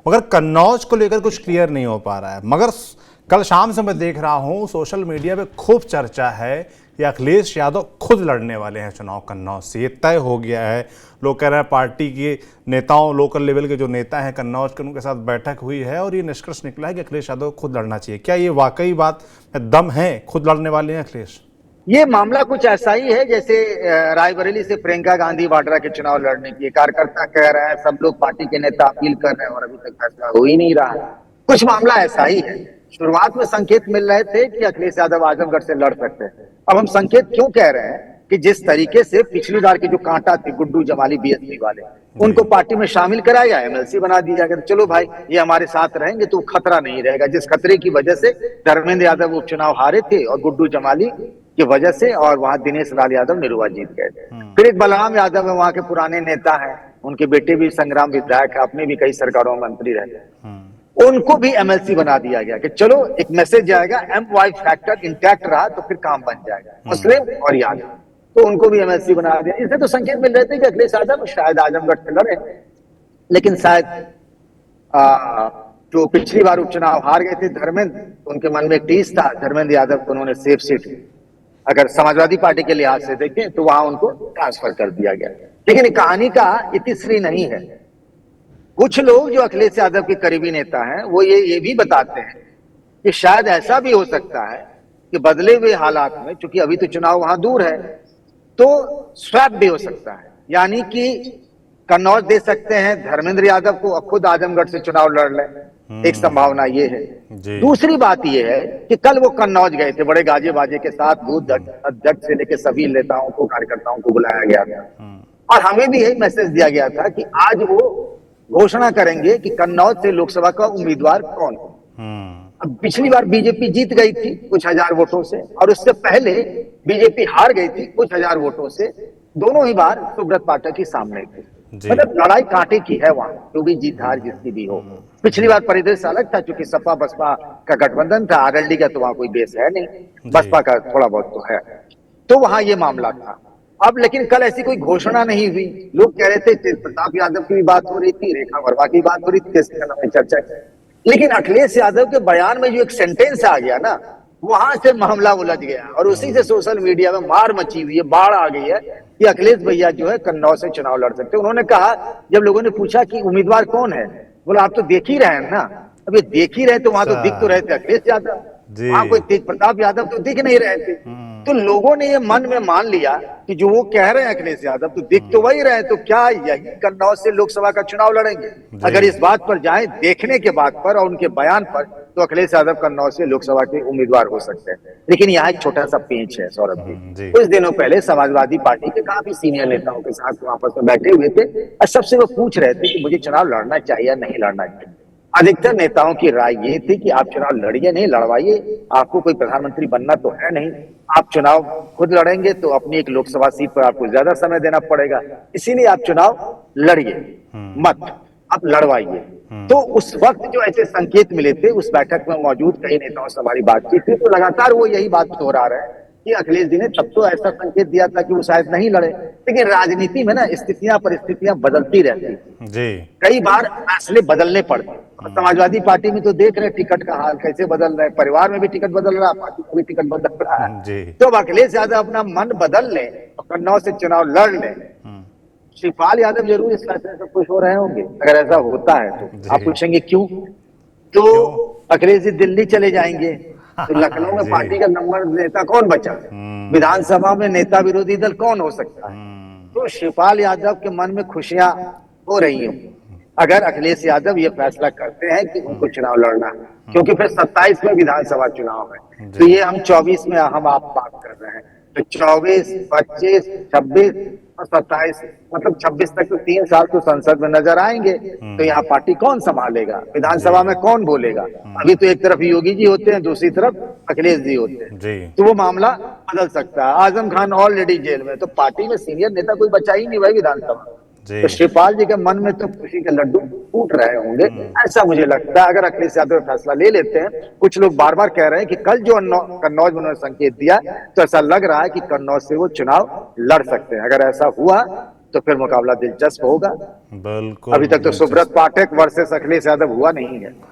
मगर कन्नौज को लेकर कुछ क्लियर नहीं हो पा रहा है। मगर कल शाम से मैं देख रहा हूं सोशल मीडिया पे खूब चर्चा है कि अखिलेश यादव खुद लड़ने वाले हैं चुनाव कन्नौज से। ये तय हो गया है। लोग कह रहे हैं पार्टी के नेताओं, लोकल लेवल के जो नेता हैं कन्नौज के, उनके साथ बैठक हुई है और ये निष्कर्ष निकला है कि अखिलेश यादव को खुद लड़ना चाहिए। क्या ये वाकई बात में दम है, खुद लड़ने वाले हैं अखिलेश? ये मामला कुछ ऐसा ही है जैसे रायबरेली से प्रियंका गांधी वाड्रा के चुनाव लड़ने की कार्यकर्ता कह रहे हैं, सब लोग पार्टी के नेता अपील कर रहे हैं और अभी तक फैसला हो ही नहीं रहा। कुछ मामला ऐसा ही है। शुरुआत में संकेत मिल रहे थे कि अखिलेश यादव आजमगढ़ से लड़ सकते हैं। अब हम संकेत क्यों कह रहे हैं कि जिस तरीके से पिछली बार की जो कांटा थी गुड्डू जमाली बीएसपी वाले, उनको पार्टी में शामिल कराया, एमएलसी बना दिया गया। चलो भाई ये हमारे साथ रहेंगे तो खतरा नहीं रहेगा, जिस खतरे की वजह से धर्मेंद्र यादव उपचुनाव हारे थे और गुड्डू जमाली की वजह से, और वहां दिनेश लाल यादव निरुआ जीत गए थे। फिर एक बलराम यादव है, वहां के पुराने नेता हैं, उनके बेटे भी संग्राम विधायक है, अपने भी कई सरकारों में मंत्री रहे, उनको भी एमएलसी बना दिया गया कि चलो एक मैसेज जाएगा, एम वाई फैक्टर इंटैक्ट रहा तो फिर काम बन जाएगा, मुस्लिम और यादव, तो उनको भी एमएलसी बना दिया। इससे तो संकेत मिल रहे थे कि अखिलेश यादव शायद आजमगढ़ से लड़े, लेकिन शायद जो पिछली बार उपचुनाव हार गए थे धर्मेंद्र, उनके मन में टीस था धर्मेंद्र यादव को उन्होंने सेफ सीट, अगर समाजवादी पार्टी के लिहाज से देखें तो वहां उनको ट्रांसफर कर दिया गया। लेकिन कहानी का इतिश्री नहीं है। कुछ लोग जो अखिलेश यादव के करीबी नेता हैं वो ये भी बताते हैं कि शायद ऐसा भी हो सकता है कि बदले हुए हालात में, चूंकि अभी तो चुनाव वहां दूर है, तो स्वैप भी हो सकता है, यानी कि कन्नौज दे सकते हैं धर्मेंद्र यादव को और खुद आजमगढ़ से चुनाव लड़ लें। एक संभावना ये है। दूसरी बात ये है कि कल वो कन्नौज गए थे, बड़े गाजे बाजे के साथ बूथ अध्यक्ष से लेकर सभी नेताओं को, कार्यकर्ताओं को बुलाया गया था और हमें भी यही मैसेज दिया गया था कि आज वो घोषणा करेंगे कि कन्नौज से लोकसभा का उम्मीदवार कौन है। अब पिछली बार बीजेपी जीत गई थी कुछ हजार वोटों से, और उससे पहले बीजेपी हार गई थी कुछ हजार वोटों से। दोनों ही बार सुब्रत पाठक के सामने थी। मतलब लड़ाई कांटे की है वहां, जो भी जीत हार जिसकी भी हो। पिछली बार परिदृश्य अलग था, क्योंकि सपा बसपा का गठबंधन था, आरएलडी का तो वहां कोई बेस है नहीं, बसपा का थोड़ा बहुत तो है, तो वहां ये मामला था। अब लेकिन कल ऐसी कोई घोषणा नहीं हुई। लोग कह रहे थे, तेज प्रताप यादव की भी बात हो रही थी, रेखा वर्मा की बात हो रही थी, इसके नाम में चर्चा की, लेकिन अखिलेश यादव के बयान में जो एक सेंटेंस आ गया ना, वहां से मामला उलझ गया और उसी से सोशल मीडिया में मार मची हुई है, बाढ़ आ गई है कि अखिलेश भैया जो है कन्नौज से चुनाव लड़ सकते। उन्होंने कहा, जब लोगों ने पूछा कि उम्मीदवार कौन है, बोला आप तो देख ही रहे हैं ना। अब ये देख ही रहे तो वहां तो दिख तो रहे थे अखिलेश यादव, वहां कोई तेज प्रताप यादव तो दिख नहीं रहे थे। तो लोगों ने ये मन में मान लिया कि जो वो कह रहे हैं अखिलेश यादव तो दिख तो वही रहे, तो क्या यही कन्नौज से लोकसभा का चुनाव लड़ेंगे? अगर इस बात पर जाएं, देखने के बात पर और उनके बयान पर, तो अखिलेश यादव कन्नौज से लोकसभा के उम्मीदवार हो सकते हैं। लेकिन यहाँ एक छोटा सा पेंच है सौरभ जी। कुछ दिनों पहले समाजवादी पार्टी के काफी सीनियर नेताओं के साथ आपस में बैठे हुए थे और सबसे वो पूछ रहे थे कि मुझे चुनाव लड़ना चाहिए या नहीं लड़ना चाहिए। अधिकतर नेताओं की राय ये थी कि आप चुनाव लड़िए, नहीं लड़वाइए, आपको कोई प्रधानमंत्री बनना तो है नहीं, आप चुनाव खुद लड़ेंगे तो अपनी एक लोकसभा सीट पर आपको ज्यादा समय देना पड़ेगा, इसीलिए आप चुनाव लड़िए मत, आप लड़वाइए। तो उस वक्त जो ऐसे संकेत मिले थे, उस बैठक में मौजूद कई नेताओं से हमारी बातचीत थी, तो लगातार वो यही बात दोहरा रहे हैं कि अखिलेश जी ने तब तो ऐसा संकेत दिया था कि वो शायद नहीं लड़े। लेकिन राजनीति में ना स्थितियां परिस्थितियां बदलती रहती जी, कई बार फैसले बदलने पड़ते। समाजवादी पार्टी में तो देख रहे टिकट का हाल कैसे बदल रहा है, परिवार में भी टिकट बदल रहा है, पार्टी को भी टिकट बदल रहा है। तो अब अखिलेश यादव अपना मन बदल ले और कन्नौज से चुनाव लड़ ले, शिवपाल यादव जरूर इस फैसले से खुश हो रहे होंगे। अगर ऐसा होता है तो आप पूछेंगे क्यों? तो अखिलेश जी दिल्ली चले जाएंगे तो लखनऊ में पार्टी का नंबर नेता कौन बचा? विधानसभा में नेता विरोधी दल कौन हो सकता है? तो शिवपाल यादव के मन में खुशियां हो रही हो अगर अखिलेश यादव ये फैसला करते हैं कि उनको चुनाव लड़ना है, क्योंकि फिर 27 में विधानसभा चुनाव है। तो ये हम 24 में हम आप बात कर रहे हैं, तो 24, 25, 26 और 27, मतलब 26 तक तो 3 साल तो संसद में नजर आएंगे। तो यहाँ पार्टी कौन संभालेगा? विधानसभा में कौन बोलेगा? अभी तो एक तरफ योगी जी होते हैं, दूसरी तरफ अखिलेश जी होते हैं, तो वो मामला बदल सकता है। आजम खान ऑलरेडी जेल में, तो पार्टी में सीनियर नेता कोई बचा ही नहीं भाई विधानसभा। तो शिवपाल जी के मन में तो खुशी के लड्डू फूट रहे होंगे, ऐसा मुझे लगता है अगर अखिलेश यादव फैसला ले लेते हैं। कुछ लोग बार बार कह रहे हैं कि कल जो कन्नौज में उन्होंने संकेत दिया, तो ऐसा लग रहा है कि कन्नौज से वो चुनाव लड़ सकते हैं। अगर ऐसा हुआ तो फिर मुकाबला दिलचस्प होगा। बिल्कुल अभी तक तो दिलचस्प। सुब्रत पाठक वर्सेस अखिलेश यादव हुआ नहीं है।